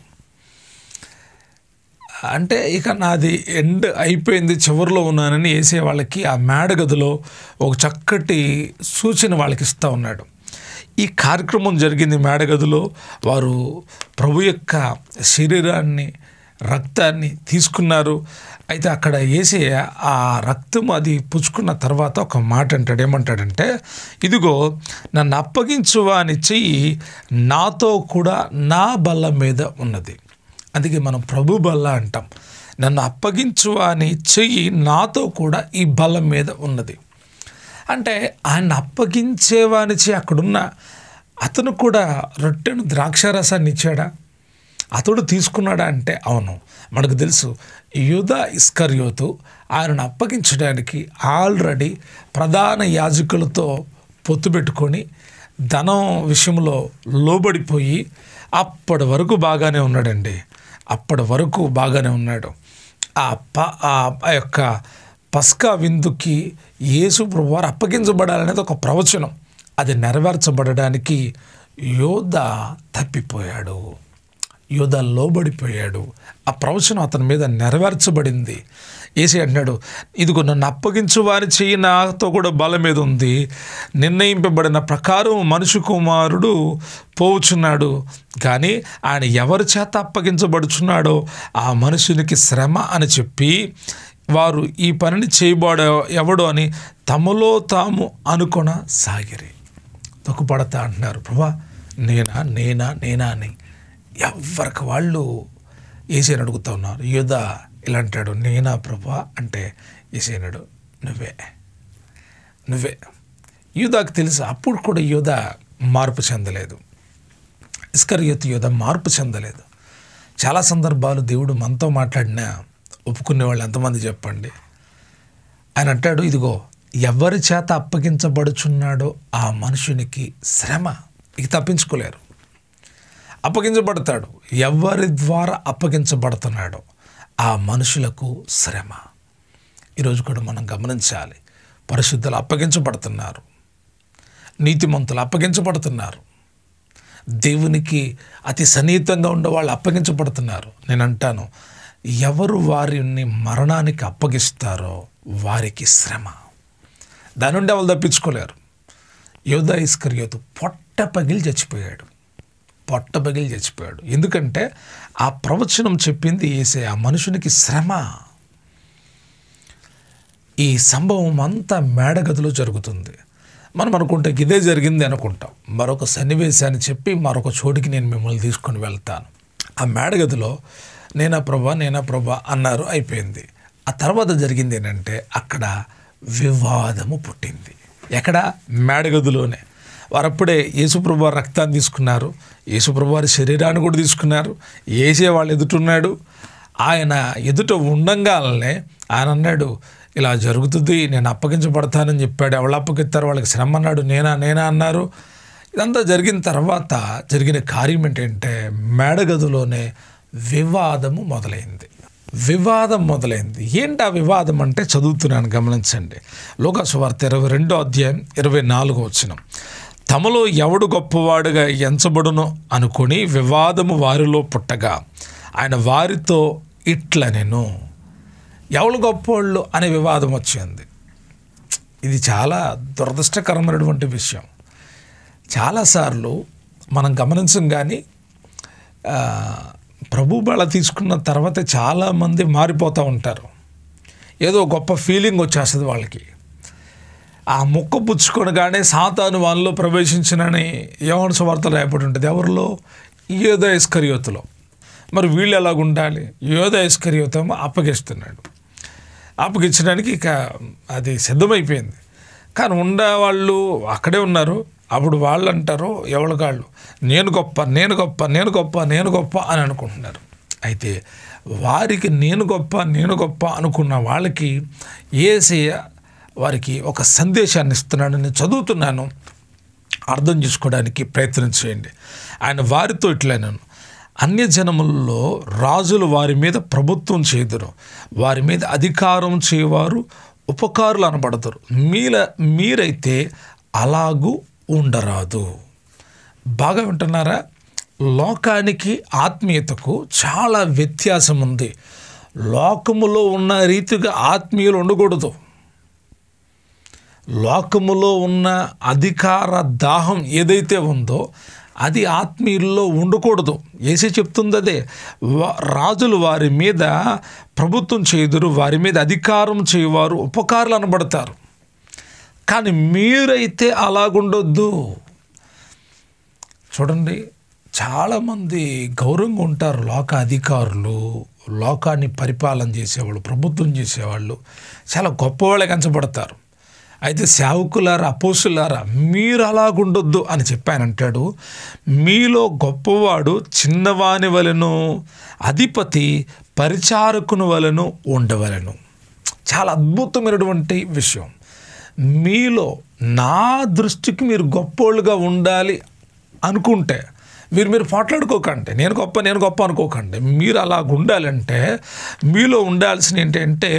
అంటే ఇక నాది ఎండ్ అయిపోయింది, చివరిలో ఉన్నానని యేసే వాళ్ళకి ఆ మేడగదిలో ఒక చక్కటి సూచన వాళ్ళకి ఇస్తూ ఉన్నాడు. ఈ కార్యక్రమం జరిగింది మేడగదిలో. వారు ప్రభు యొక్క శరీరాన్ని రక్తాన్ని తీసుకున్నారు. అయితే అక్కడ యేసయ్య ఆ రక్తం అది పుచ్చుకున్న తర్వాత ఒక మాట అంటాడు. ఏమంటాడంటే, ఇదిగో నన్ను అప్పగించువాని చెయ్యి నాతో కూడా నా బల్ల మీద ఉన్నది. అందుకే మనం ప్రభు బల్ల అంటాం. నన్ను అప్పగించువాని చెయ్యి నాతో కూడా ఈ బల్ల మీద ఉన్నది. అంటే ఆయన అప్పగించేవాని చెయ్యి అక్కడున్న అతను కూడా రొట్టెను ద్రాక్షారసాన్ని ఇచ్చాడా? అతడు తీసుకున్నాడా అంటే అవును. మనకు తెలుసు, యూదా ఇస్కరియోతు ఆయనను అప్పగించడానికి ఆల్రెడీ ప్రధాన యాజకులతో పొత్తు పెట్టుకొని ధనం విషయంలో లోబడిపోయి అప్పటి వరకు బాగానే ఉన్నాడండి. అప్పటి వరకు బాగానే ఉన్నాడు. ఆ యొక్క పస్కా విందుకి యేసు ప్రభువారు అప్పగించబడాలనేది ఒక ప్రవచనం. అది నెరవేర్చబడడానికి యోధ తప్పిపోయాడు, యోధ లోబడిపోయాడు. ఆ ప్రవచనం అతని మీద నెరవేర్చబడింది. యేసయ్య అంటున్నాడు, ఇదిగో నన్ను అప్పగించు వారి చెయ్యి నాతో కూడా బల మీద ఉంది, నిర్ణయింపబడిన ప్రకారం మనుష్య కుమారుడు పోవుచున్నాడు, కానీ ఆయన ఎవరి చేత అప్పగించబడుచున్నాడో ఆ మనుషునికి శ్రమ అని చెప్పి వారు ఈ పనిని చేయబడ ఎవడో అని తమలో తాము అనుకొన సాగిరి. తొక్కుపడతా అంటున్నారు, ప్రభా నేనా నేనా నేనా అని ఎవరికి వాళ్ళు యేసయ్యని అడుగుతూ ఉన్నారు. యోధ ఇలా అంటాడు, నేనా ప్రభా అంటే యేసయ్యనాడు నువ్వే నువ్వే. యోధాకు తెలుసు. అప్పుడు కూడా యోధ మార్పు చెందలేదు, ఇస్కరియోతు యోధ మార్పు చెందలేదు. చాలా సందర్భాలు దేవుడు మనతో మాట్లాడినా ఒప్పుకునే వాళ్ళు ఎంతమంది చెప్పండి? ఆయన అంటాడు, ఇదిగో ఎవరి చేత అప్పగించబడుచున్నాడో ఆ మనుషునికి శ్రమ. ఇక తప్పించుకోలేరు. అప్పగించబడతాడు. ఎవరి ద్వారా అప్పగించబడుతున్నాడో ఆ మనుషులకు శ్రమ. ఈరోజు కూడా మనం గమనించాలి. పరిశుద్ధులు అప్పగించబడుతున్నారు, నీతిమంతులు అప్పగించబడుతున్నారు, దేవునికి అతి సన్నిహితంగా ఉండే వాళ్ళు అప్పగించబడుతున్నారు. నేను అంటాను, ఎవరు వారిని మరణానికి అప్పగిస్తారో వారికి శ్రమ. దాని నుండి వాళ్ళు తప్పించుకోలేరు. యోధ ఇస్కరియోతు పొట్ట పగిలి చచ్చిపోయాడు. ఎందుకంటే ఆ ప్రవచనం చెప్పింది యేసయ్య, ఆ మనుషునికి శ్రమ. ఈ సంభవం అంతా మేడగదిలో జరుగుతుంది. మనం అనుకుంటే ఇదే జరిగింది అనుకుంటాం. మరొక సన్నివేశాన్ని చెప్పి మరొక చోటికి నేను మిమ్మల్ని తీసుకొని వెళ్తాను. ఆ మేడగదిలో నేనా ప్రభా అన్నారు, అయిపోయింది. ఆ తర్వాత జరిగింది ఏంటంటే అక్కడ వివాదము పుట్టింది. ఎక్కడ? మేడగదిలోనే. వారప్పుడే యేసుప్రభు వారి రక్తాన్ని తీసుకున్నారు, యేసుప్రభు వారి శరీరాన్ని కూడా తీసుకున్నారు. యేసే వాళ్ళు ఎదుటున్నాడు. ఆయన ఎదుట ఉండంగానే ఆయన అన్నాడు, ఇలా జరుగుతుంది, నేను అప్పగించబడతానని చెప్పాడు. ఎవరు అప్పగిస్తారు? వాళ్ళకి శ్రమ అన్నాడు. నేనా అన్నారు. ఇదంతా జరిగిన తర్వాత జరిగిన కార్యం ఏంటంటే మేడగదిలోనే వివాదము మొదలైంది. ఏంటి ఆ వివాదం అంటే చదువుతున్నాను, గమనించండి. లూకా సువార్త 22వ అధ్యాయం 24వ వచనం. తమలో ఎవడు గొప్పవాడుగా ఎంచబడును అనుకుని వివాదము వారిలో పుట్టగా ఆయన వారితో ఇట్లనెను. ఎవరు గొప్పవాళ్ళు అనే వివాదం వచ్చింది. ఇది చాలా దురదృష్టకరమైనటువంటి విషయం. చాలాసార్లు మనం గమనించం, కానీ ప్రభు బల తీసుకున్న తర్వాత చాలామంది మారిపోతూ ఉంటారు. ఏదో గొప్ప ఫీలింగ్ వచ్చేస్తుంది వాళ్ళకి. ఆ ముక్క పుచ్చుకొనగానే సాతాను వాళ్ళలో ప్రవేశించినని యోహాను సువార్తలో రాయబడి ఉంటుంది. ఎవరిలో? యోధ ఇస్కరియోతులో. మరి వీళ్ళు ఎలాగుండాలి? యోధ ఇస్కరియోతు అప్పగిస్తున్నాడు. అప్పగించడానికి ఇక అది సిద్ధమైపోయింది. కానీ ఉండేవాళ్ళు అక్కడే ఉన్నారు. అప్పుడు వాళ్ళు అంటారు, ఎవరికాళ్ళు నేను గొప్ప అని అనుకుంటున్నారు. అయితే వారికి నేను గొప్ప అనుకున్న వాళ్ళకి యేసయ్య వారికి ఒక సందేశాన్ని ఇస్తున్నాడు. నేను చదువుతున్నాను, అర్థం చేసుకోవడానికి ప్రయత్నం చేయండి. ఆయన వారితో ఇట్లనెను, అన్యజనములలో రాజులు వారి మీద ప్రభుత్వం చేయుదురు, వారి మీద అధికారం చేయవారు ఉపకారులు అనబడతారు. మీరైతే అలాగూ ఉండరాదు. బాగా వింటున్నారా? లోకానికి ఆత్మీయతకు చాలా వ్యత్యాసం ఉంది. లోకములో ఉన్న రీతిగా ఆత్మీయులు ఉండకూడదు. లోకములో ఉన్న అధికార దాహం ఏదైతే ఉందో అది ఆత్మీయుల్లో ఉండకూడదు. యేసే చెప్తుంది అదే. రాజులు వారి మీద ప్రభుత్వం చేయుదురు, వారి మీద అధికారం చేయవారు ఉపకారులు అనబడతారు. కానీ మీరైతే అలాగుండొద్దు. చూడండి, చాలామంది గౌరవంగా ఉంటారు. లోక అధికారులు, లోకాన్ని పరిపాలన చేసేవాళ్ళు, ప్రభుత్వం చేసేవాళ్ళు చాలా గొప్పవాళ్ళే కంచబడతారు. అయితే సేవకులారా, అపోస్తులారా, మీరు అలాగుండొద్దు అని చెప్పానంటాడు. మీలో గొప్పవాడు చిన్నవాని వలెను, అధిపతి పరిచారకుని వలెను ఉండవలెను. చాలా అద్భుతమైనటువంటి విషయం. మీలో నా దృష్టికి మీరు గొప్పోళ్ళుగా ఉండాలి అనుకుంటే మీరు పోట్లాడుకోకండి, నేను గొప్ప అనుకోకండి. మీరు అలాగ ఉండాలంటే మీలో ఉండాల్సిన ఏంటంటే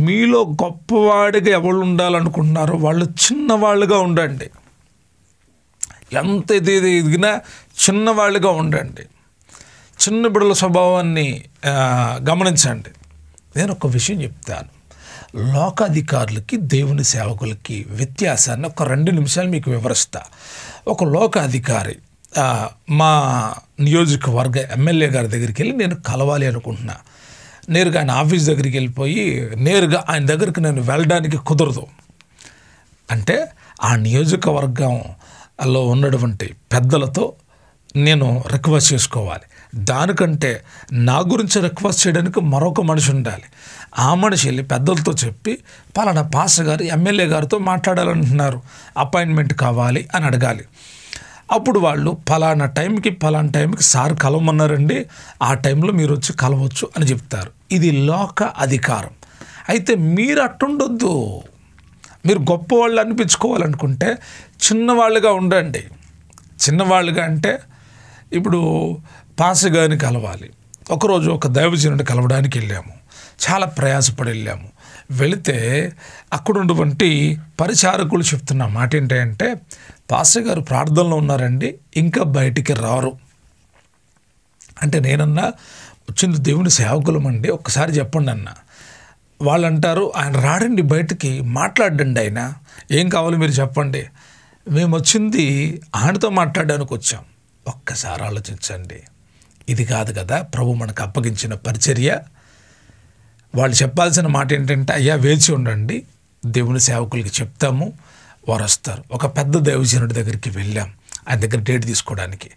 మీలో గొప్పవాడిగా ఎవరు ఉండాలనుకుంటున్నారో వాళ్ళు చిన్నవాళ్ళుగా ఉండండి. ఎంత ఎదిగినా చిన్నవాళ్ళుగా ఉండండి. చిన్న బిడ్డల స్వభావాన్ని గమనించండి. నేను ఒక విషయం చెప్తాను. లోకాధికారులకి దేవుని సేవకులకి వ్యత్యాసాన్ని ఒక 2 నిమిషాలు మీకు వివరిస్తా. ఒక లోకాధికారి మా నియోజకవర్గ ఎమ్మెల్యే గారి దగ్గరికి వెళ్ళి నేను కలవాలి అనుకుంటున్నా. నేరుగా ఆయన ఆఫీస్ దగ్గరికి వెళ్ళిపోయి నేరుగా ఆయన దగ్గరికి నేను వెళ్ళడానికి కుదరదు. అంటే ఆ నియోజకవర్గంలో ఉన్నటువంటి పెద్దలతో నేను రిక్వెస్ట్ చేసుకోవాలి. దానికంటే నా గురించి రిక్వెస్ట్ చేయడానికి మరొక మనిషి ఉండాలి. ఆ మనిషి వెళ్ళి పెద్దలతో చెప్పి పలానా పాస్టర్ గారు ఎమ్మెల్యే గారితో మాట్లాడాలంటున్నారు, అపాయింట్మెంట్ కావాలి అని అడగాలి. అప్పుడు వాళ్ళు పలానా టైంకి సార్ కలవమన్నారండి, ఆ టైంలో మీరు వచ్చి కలవచ్చు అని చెప్తారు. ఇది లోక అధికారం. అయితే మీరు అట్టుండొద్దు. మీరు గొప్పవాళ్ళు అనిపించుకోవాలనుకుంటే చిన్నవాళ్ళుగా ఉండండి. చిన్నవాళ్ళుగా అంటే ఇప్పుడు పాస్టర్ గారిని కలవాలి. ఒకరోజు ఒక దైవజనుడిని కలవడానికి వెళ్ళాము. చాలా ప్రయాసపడి వెళ్ళాము. వెళితే అక్కడున్నటువంటి పరిచారకులు చెప్తున్న మాట ఏంటంటే, పాస్టర్ గారు ప్రార్థనలో ఉన్నారండి, ఇంకా బయటికి రారు. అంటే నేనన్నా వచ్చింది దేవుని సేవకులమండి, ఒక్కసారి చెప్పండి అన్న. వాళ్ళు అంటారు, ఆయన రాడండి బయటికి, మాట్లాడండి ఆయన, ఏం కావాలో మీరు చెప్పండి. మేము వచ్చింది ఆయనతో మాట్లాడడానికి వచ్చాం. ఒక్కసారి ఆలోచించండి. ఇది కాదు కదా ప్రభు మనకు అప్పగించిన పరిచర్య. వాళ్ళు చెప్పాల్సిన మాట ఏంటంటే, అయ్యా వేచి ఉండండి, దేవుని సేవకులకి చెప్తాము, వారు వస్తారు. ఒక పెద్ద దైవజనుడి దగ్గరికి వెళ్ళాం, ఆయన దగ్గర డేట్ తీసుకోవడానికి.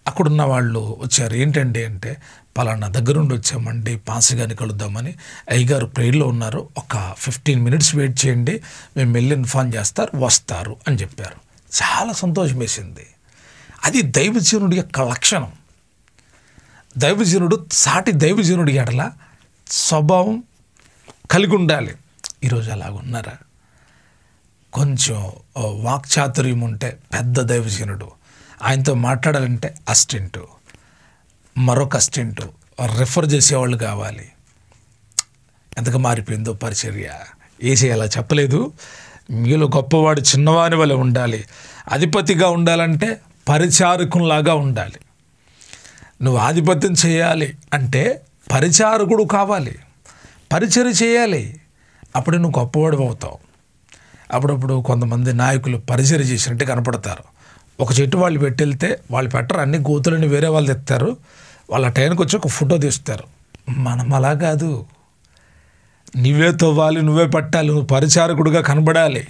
అక్కడున్న వాళ్ళు వచ్చారు. ఏంటండి అంటే, పలానా దగ్గరుండి వచ్చామండి, పాస్టర్ గారిని కలుద్దామని. అయ్యగారు ప్రేయర్లో ఉన్నారు, ఒక 15 minutes వెయిట్ చేయండి, మేము వెళ్ళి ఇన్ఫార్మ్ చేస్తారు, వస్తారు అని చెప్పారు. చాలా సంతోషం వేసింది. అది దైవజనుడి యొక్క లక్షణం. దైవజనుడు సాటి దైవజనుడి ఎడల స్వభావం కలిగి ఉండాలి. ఈరోజు అలాగున్నారా? కొంచెం వాక్చాతుర్యం ఉంటే పెద్ద దైవజనుడు, ఆయనతో మాట్లాడాలంటే అసిస్టెంటు, మరొక అసిస్టెంటు, రెఫర్ చేసేవాళ్ళు కావాలి. ఎంతగా మారిపోయిందో పరిచర్య. ఏసీ అలా చెప్పలేదు, మీలో గొప్పవాడు చిన్నవాని వలె ఉండాలి, అధిపతిగా ఉండాలంటే పరిచారకునిలాగా ఉండాలి. నువ్వు ఆధిపత్యం చేయాలి అంటే పరిచారకుడు కావాలి, పరిచర్య చేయాలి, అప్పుడు నువ్వు గొప్పవాడు అవుతావు. అప్పుడప్పుడు కొంతమంది నాయకులు పరిచర్య చేసినట్టు కనపడతారు. ఒక చెట్టు వాళ్ళు పెట్టెళ్తే వాళ్ళు పెట్టరు, అన్ని గోతులని వేరే వాళ్ళు తెస్తారు, వాళ్ళ టైంకి వచ్చి ఒక ఫోటో తీస్తారు. మనం అలా కాదు. నువ్వే తవ్వాలి, నువ్వే పట్టాలి, నువ్వు పరిచారకుడుగా కనబడాలి.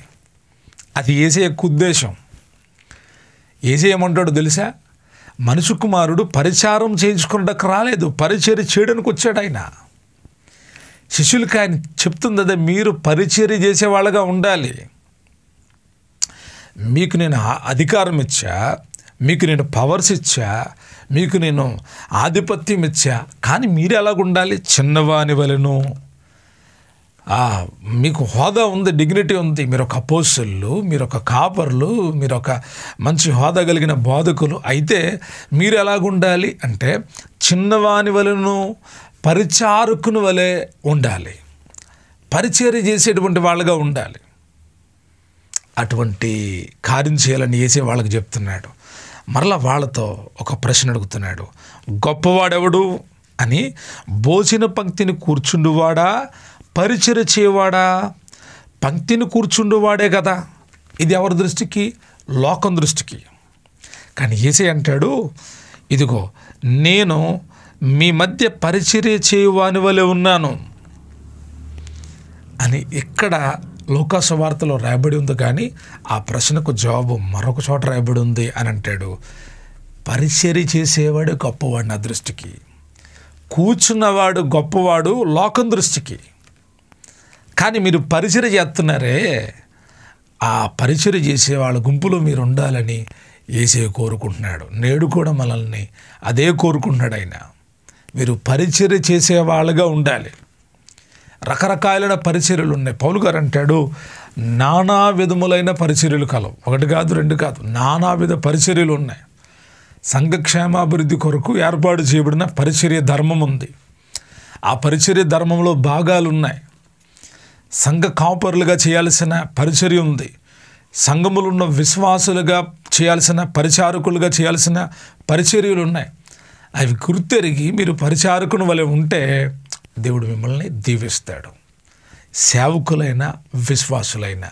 అది యేసయ్య యొక్క ఉద్దేశం. యేసయ్య ఏమంటాడు తెలుసా? మనుషు కుమారుడు పరిచారం చేయించుకున్నకు రాలేదు, పరిచర్య చేయడానికి వచ్చాడు ఆయన. శిష్యులకి ఆయన చెప్తుంది అదే, మీరు పరిచర్య చేసేవాళ్ళగా ఉండాలి. మీకు నేను అధికారం ఇచ్చా, మీకు నేను పవర్స్ ఇచ్చా, మీకు నేను ఆధిపత్యం ఇచ్చా, కానీ మీరు ఎలాగ ఉండాలి? చిన్నవాని వలెను. మీకు హోదా ఉంది, డిగ్నిటీ ఉంది. మీరు ఒక అపోస్తలులు, మీరు ఒక కాపర్లు, మీరు ఒక మంచి హోదా కలిగిన బోధకులు. అయితే మీరు ఎలాగుండాలి అంటే చిన్నవాని వలెను, పరిచారకుని వలె ఉండాలి, పరిచర్య చేసేటువంటి వాళ్ళగా ఉండాలి. అటువంటి కార్యం చేయాలని యేసే వాళ్ళకి చెప్తున్నాడు. మరలా వాళ్ళతో ఒక ప్రశ్న అడుగుతున్నాడు, గొప్పవాడెవడు అని. భోజన పంక్తిని కూర్చుండువాడా, పరిచర్య చేయవాడా? పంక్తిని కూర్చుండువాడే కదా. ఇది ఎవరి దృష్టికి? లోకం దృష్టికి. కానీ యేసయ్య అంటాడు, ఇదిగో నేను మీ మధ్య పరిచర్య చేయువాని వలె ఉన్నాను అని ఇక్కడ లూకా సువార్తలో రాయబడి ఉంది. కానీ ఆ ప్రశ్నకు జవాబు మరొక చోట రాయబడి ఉంది అని అంటాడు, పరిచర్య చేసేవాడు గొప్పవాడు నా దృష్టికి, కూర్చున్నవాడు గొప్పవాడు లోకం దృష్టికి. కానీ మీరు పరిచర్య చేస్తున్నారే, ఆ పరిచర్య చేసే వాళ్ళ గుంపులో మీరు ఉండాలని యేసయ్య కోరుకుంటున్నాడు. నేడు కూడా మనల్ని అదే కోరుకుంటున్నాడు ఆయన. మీరు పరిచర్య చేసే వాళ్ళగా ఉండాలి. రకరకాలైన పరిచర్యలు ఉన్నాయి. పౌలు గారు అంటాడు, నానా విధములైన పరిచర్యలు కలవు. 1 కాదు 2 కాదు, నానా విధ పరిచర్యలు ఉన్నాయి. సంఘక్షేమాభివృద్ధి కొరకు ఏర్పాటు చేయబడిన పరిచర్య ధర్మం ఉంది. ఆ పరిచర్య ధర్మంలో భాగాలు ఉన్నాయి. సంఘ కాపరులుగా చేయాల్సిన పరిచర్య ఉంది. సంఘములున్న విశ్వాసులుగా చేయాల్సిన పరిచారకులుగా చేయాల్సిన పరిచర్యలు ఉన్నాయి. అవి గుర్తెరిగి మీరు పరిచారకుని వలె ఉంటే దేవుడు మిమ్మల్ని దీవిస్తాడు. సేవకులైన విశ్వాసులైన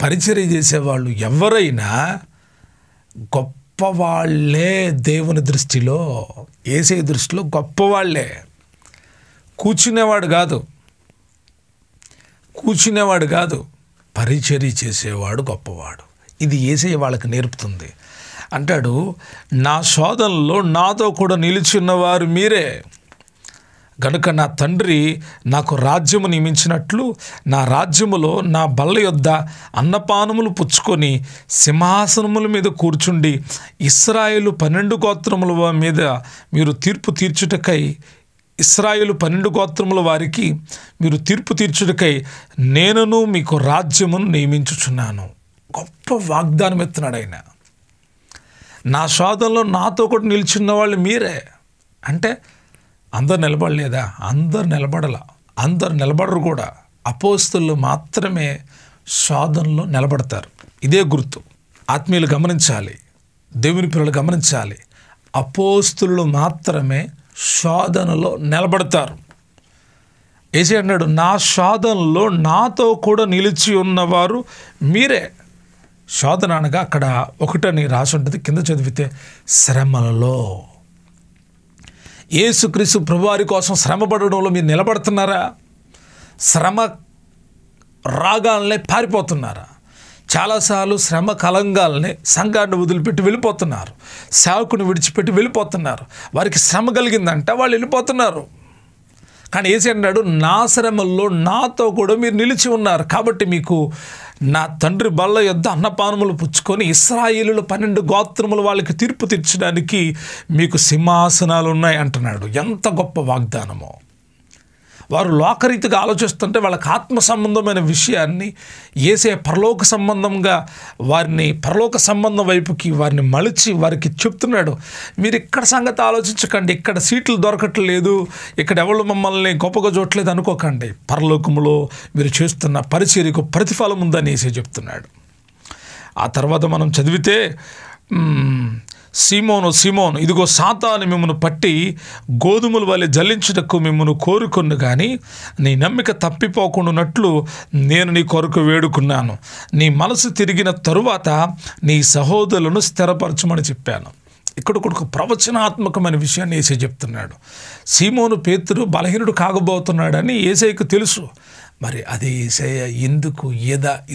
పరిచర్య చేసేవాళ్ళు ఎవరైనా గొప్పవాళ్లే. దేవుని దృష్టిలో, యేసయ్య దృష్టిలో గొప్పవాళ్లే. కూర్చునేవాడు కాదు, పరిచర్య చేసేవాడు గొప్పవాడు. ఇది యేసయ్య వాళ్ళకి నేర్పుతుంది. అంటాడు, నా శోధనలో నాతో కూడా నిలిచిన్నవారు మీరే గనుక నా తండ్రి నాకు రాజ్యము నియమించినట్లు నా రాజ్యములో నా బల్ల యొద్ద అన్నపానములు పుచ్చుకొని సింహాసనముల మీద కూర్చుండి ఇశ్రాయేలు 12 గోత్రముల మీద మీరు తీర్పు తీర్చుటకై ఇశ్రాయేలు 12 గోత్రముల వారికి మీరు తీర్పు తీర్చుటకై నేనును మీకు రాజ్యమును నియమించుచున్నాను. గొప్ప వాగ్దానం ఎత్తున్నాడు ఆయన. నా శోధనలో నాతో కూడా నిలిచిన వాళ్ళు మీరే. అంటే అందరు నిలబడలేదా? అందరు నిలబడరు కూడా. అపోస్తలులు మాత్రమే శోధనలో నిలబడతారు. ఇదే గుర్తు. ఆత్మీయులు గమనించాలి, దేవుని పిల్లలు గమనించాలి. అపోస్తలులు మాత్రమే శోధనలో నిలబడతారు. యేసయ్య అన్నాడు, నా శోధనలో నాతో కూడా నిలిచి ఉన్నవారు మీరే. శోధన అనగా అక్కడ ఒకటని రాసి ఉంటుంది, కింద చదివితే శ్రమలలో. యేసుక్రీస్తు ప్రభువారి కోసం శ్రమ పడడంలో మీరు నిలబడుతున్నారా? శ్రమ రాగాలనే పారిపోతున్నారా? చాలాసార్లు శ్రమ కలంగాలనే సంఘాన్ని వదిలిపెట్టి వెళ్ళిపోతున్నారు, సేవకుని విడిచిపెట్టి వెళ్ళిపోతున్నారు. వారికి శ్రమ కలిగిందంట, వాళ్ళు వెళ్ళిపోతున్నారు. కానీ యేసయ్య అన్నాడు, నా శ్రమల్లో నాతో కూడా మీరు నిలిచి ఉన్నారు కాబట్టి మీకు నా తండ్రి బల్ల యొద్ద అన్నపానములు పుచ్చుకొని ఇశ్రాయేలుల 12 గోత్రముల వాళ్ళకి తీర్పు తీర్చడానికి మీకు సింహాసనాలు ఉన్నాయి అంటున్నాడు. ఎంత గొప్ప వాగ్దానమో! వారు లోకరీతిగా ఆలోచిస్తుంటే వాళ్ళకి ఆత్మ సంబంధమైన విషయాన్ని యేసయ్య పరలోక సంబంధంగా వారిని పరలోక సంబంధం వైపుకి వారిని మలిచి వారికి చెప్తున్నాడు. మీరు ఇక్కడ సంగతి ఆలోచించకండి, ఇక్కడ సీట్లు దొరకట్లేదు, ఇక్కడ ఎవరు మమ్మల్ని గొప్పగా చూడట్లేదు అనుకోకండి. పరలోకములో మీరు చేస్తున్న పరిచర్యకు ప్రతిఫలం ఉందని యేసయ్య చెప్తున్నాడు. ఆ తర్వాత మనం చదివితే సీమోను ఇదిగో సాతాను మిమ్మను పట్టి గోధుమల వలె జల్లించుటకు మిమ్మను కోరుకును కానీ నీ నమ్మిక తప్పిపోకుండానట్లు నేను నీ కొరకు వేడుకున్నాను. నీ మనసు తిరిగిన తరువాత నీ సహోదరులను స్థిరపరచమని చెప్పాను. ఇక్కడ ఒక ప్రవచనాత్మకమైన విషయాన్ని యేసయ్య చెప్తున్నాడు. సీమోను పేతురు బలహీనుడు కాగబోతున్నాడని యేసయ్యకు తెలుసు. మరి అదే యేసయ్య ఎందుకు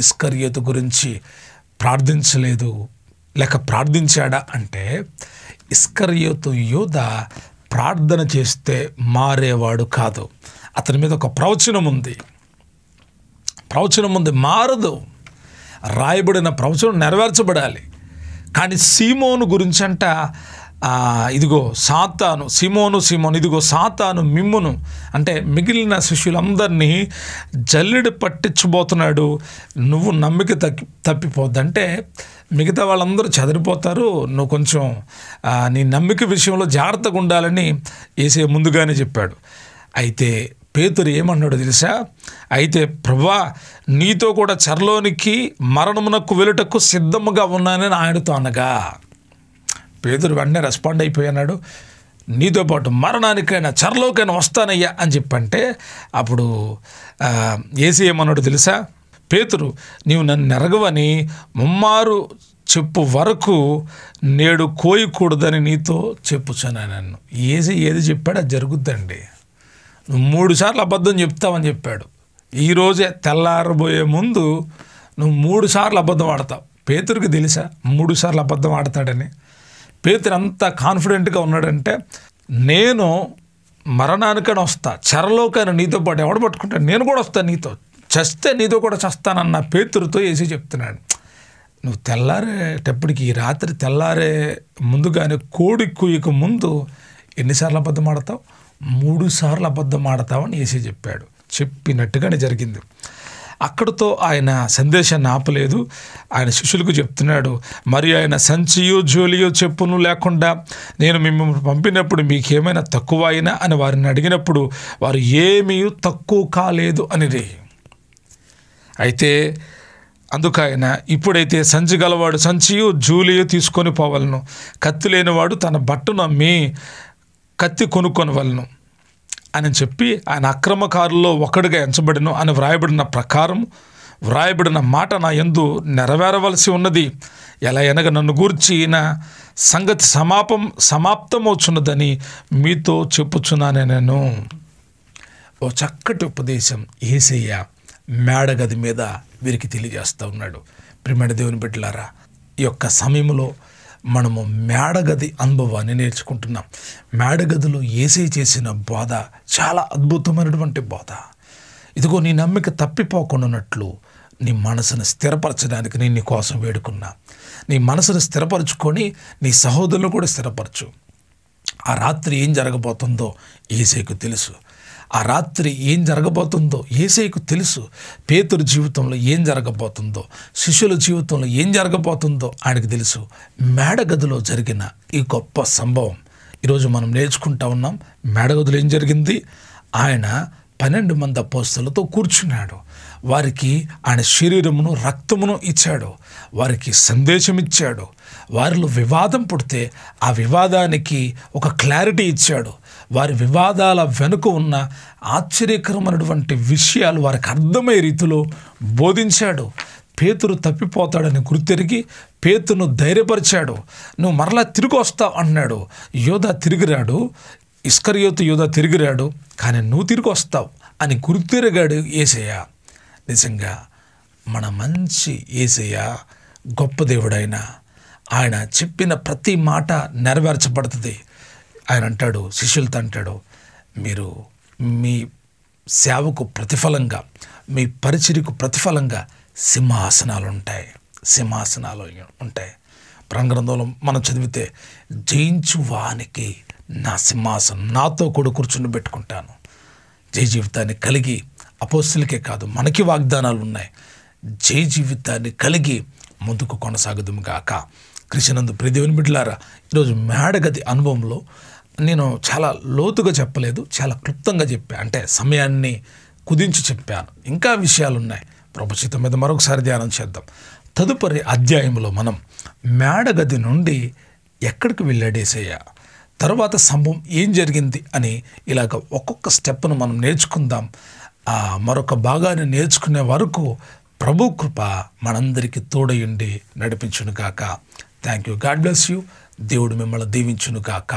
ఇస్కరియోతు గురించి ప్రార్థించలేదు, లేక ప్రార్థించాడా అంటే, ఇస్కరియోతు యూద ప్రార్థన చేస్తే మారేవాడు కాదు. అతని మీద ఒక ప్రవచనం ఉంది, మారదు. రాయబడిన ప్రవచనం నెరవేర్చబడాలి. కానీ సీమోను గురించి అంట, ఇదిగో సాతాను, సీమోను ఇదిగో సాతాను మిమ్మును అంటే మిగిలిన శిష్యులందరినీ జల్లెడ పట్టించబోతున్నాడు. నువ్వు నమ్మిక తప్పిపోద్దంటే మిగతా వాళ్ళందరూ చెదిరిపోతారు, నువ్వు కొంచెం నీ నమ్మిక విషయంలో జాగ్రత్తగా ఉండాలని యేసయ్య ముందుగానే చెప్పాడు. అయితే పేతురు ఏమన్నాడు తెలుసా? అయితే ప్రభువా, నీతో కూడా చెరలోనికి మరణమునకు వెలుటకు సిద్ధముగా ఉన్నానని ఆయనతో అనగా, పేతురు వెంటనే రెస్పాండ్ అయిపోయాడు. నీతో పాటు మరణానికైనా చెరలోకైనా వస్తానయ్యా అని చెప్పంటే, అప్పుడు యేసయ్య ఏమన్నాడు తెలుసా? పేతురు, నీవు నన్ను నెరగవని ముమ్మారు చెప్పు వరకు నేడు కోయకూడదని నీతో చెప్పుచాను నన్ను. ఏది చెప్పాడు అది జరుగుద్దండి. నువ్వు 3 సార్లు అబద్ధం చెప్తావని చెప్పాడు. ఈరోజే తెల్లారబోయే ముందు నువ్వు 3 సార్లు అబద్ధం ఆడతావు. పేతురుకి తెలుసా 3 సార్లు అబద్ధం ఆడతాడని? పేతురు అంత కాన్ఫిడెంట్గా ఉన్నాడంటే, నేను మరణానికైనా వస్తా, చెరలోకైనా నీతో పాటు ఎవడు పట్టుకుంటాడు, నేను కూడా వస్తాను, నీతో చస్తే నీతో కూడా చస్తానన్న పేతురుతో యేసు చెప్తున్నాడు. నువ్వు తెల్లారేటప్పటికి, ఈ రాత్రి తెల్లారే ముందుగానే కోడి కూయక ముందు ఎన్నిసార్లు అబద్ధం ఆడతావు? 3 సార్లు అబద్ధం ఆడతావని యేసు చెప్పాడు. చెప్పినట్టుగానే జరిగింది. అక్కడితో ఆయన సందేశాన్ని ఆపలేదు. ఆయన శిష్యులకు చెప్తున్నాడు, మరి ఆయన సంచియో జోలియో చెప్పును లేకుండా నేను మిమ్మల్ని పంపినప్పుడు మీకేమైనా తక్కువ అయినా అని వారిని అడిగినప్పుడు వారు ఏమీ తక్కువ కాలేదు అనిది. అయితే అందుకైన ఇప్పుడైతే సంచి గలవాడు సంచియు జూలియు తీసుకొని పోవలను, కత్తి లేనివాడు తన బట్టను అమ్మి కత్తి కొనుక్కొనవలను అని చెప్పి ఆయన అక్రమకారుల్లో ఒకడిగా ఎంచబడిను అని వ్రాయబడిన ప్రకారం వ్రాయబడిన మాట నా యందు నెరవేరవలసి ఉన్నది. ఎలా అనగా నన్ను గూర్చి ఈయన సంగతి సమాప్తమవుచున్నదని మీతో చెప్పుచున్నానే. నేను ఓ చక్కటి ఉపదేశం యేసయ్య మేడగది మీద వీరికి తెలియజేస్తూ ఉన్నాడు. ప్రియమైన దేవుని బిడ్డలారా, ఈ యొక్క సమయంలో మనము మేడగది అనుభవాన్ని నేర్చుకుంటున్నాం. మేడగదిలో యేసయ్య చేసిన బోధ చాలా అద్భుతమైనటువంటి బోధ. ఇదిగో నీ నమ్మిక తప్పిపోకుండానట్లు నీ మనసును స్థిరపరచడానికి నేను నీ కోసం వేడుకున్నా. నీ మనసును స్థిరపరచుకొని నీ సహోదరులను కూడా స్థిరపరచు. ఆ రాత్రి ఏం జరగబోతుందో యేసయ్యకు తెలుసు. ఆ రాత్రి ఏం జరగబోతుందో యేసయ్యకు తెలుసు. పేతురు జీవితంలో ఏం జరగబోతుందో, శిష్యుల జీవితంలో ఏం జరగబోతుందో ఆయనకు తెలుసు. మేడగదిలో జరిగిన ఈ గొప్ప సంభవం ఈరోజు మనం నేర్చుకుంటా ఉన్నాం. మేడగదిలో ఏం జరిగింది? ఆయన 12 మంది అపోస్తలులతో కూర్చున్నాడు. వారికి ఆయన శరీరమును రక్తమును ఇచ్చాడు. వారికి సందేశం ఇచ్చాడు. వారిలో వివాదం పుడితే ఆ వివాదానికి ఒక క్లారిటీ ఇచ్చాడు. వారి వివాదాల వెనుక ఉన్న ఆశ్చర్యకరమైనటువంటి విషయాలు వారికి అర్థమయ్యే రీతిలో బోధించాడు. పేతురు తప్పిపోతాడని గుర్తెరిగి పేతురును ధైర్యపరిచాడు. నువ్వు మరలా తిరిగి వస్తావు అన్నాడు. యోధా తిరిగిరాడు, ఇస్కరియోతు యోధా తిరిగిరాడు, కానీ నువ్వు తిరిగి వస్తావు అని గుర్తెరిగాడు యేసయ్య. నిజంగా మన మంచి యేసయ్య గొప్ప దేవుడైన ఆయన చెప్పిన ప్రతి మాట నెరవేర్చబడుతుంది. ఆయన అంటాడు, శిష్యులతో అంటాడు, మీరు మీ సేవకు ప్రతిఫలంగా, మీ పరిచర్యకు ప్రతిఫలంగా సింహాసనాలు ఉంటాయి. సింహాసనాలు ఉంటాయి. ప్రాంగణంలో మనం చదివితే జయించు వానికి నా సింహాసనం నాతో కూడా కూర్చుని పెట్టుకుంటాను. జయ జీవితాన్ని కలిగి అపోస్తులకే కాదు మనకి వాగ్దానాలు ఉన్నాయి. జయ జీవితాన్ని కలిగి ముందుకు కొనసాగుదుము గాక. కృష్ణనందు ప్రియ దేవుని బిడ్డలారా, ఈరోజు మేడగది అనుభవంలో నేను చాలా లోతుగా చెప్పలేదు, చాలా క్లుప్తంగా చెప్పాను. అంటే సమయాన్ని కుదించి చెప్పాను. ఇంకా విషయాలు ఉన్నాయి. ప్రభు చిత్తం మీద మరొకసారి ధ్యానం చేద్దాం. తదుపరి అధ్యాయంలో మనం మేడగది నుండి ఎక్కడికి వెళ్ళాడు యేసయ్య, తర్వాత సంభవం ఏం జరిగింది అని ఇలాగ ఒక్కొక్క స్టెప్ను మనం నేర్చుకుందాం. మరొక భాగాన్ని నేర్చుకునే వరకు ప్రభు కృప మనందరికీ తోడయుండి నడిపించును గాక. Thank you. God bless you. దేవుడు మిమ్మల్ని దీవించును గాక.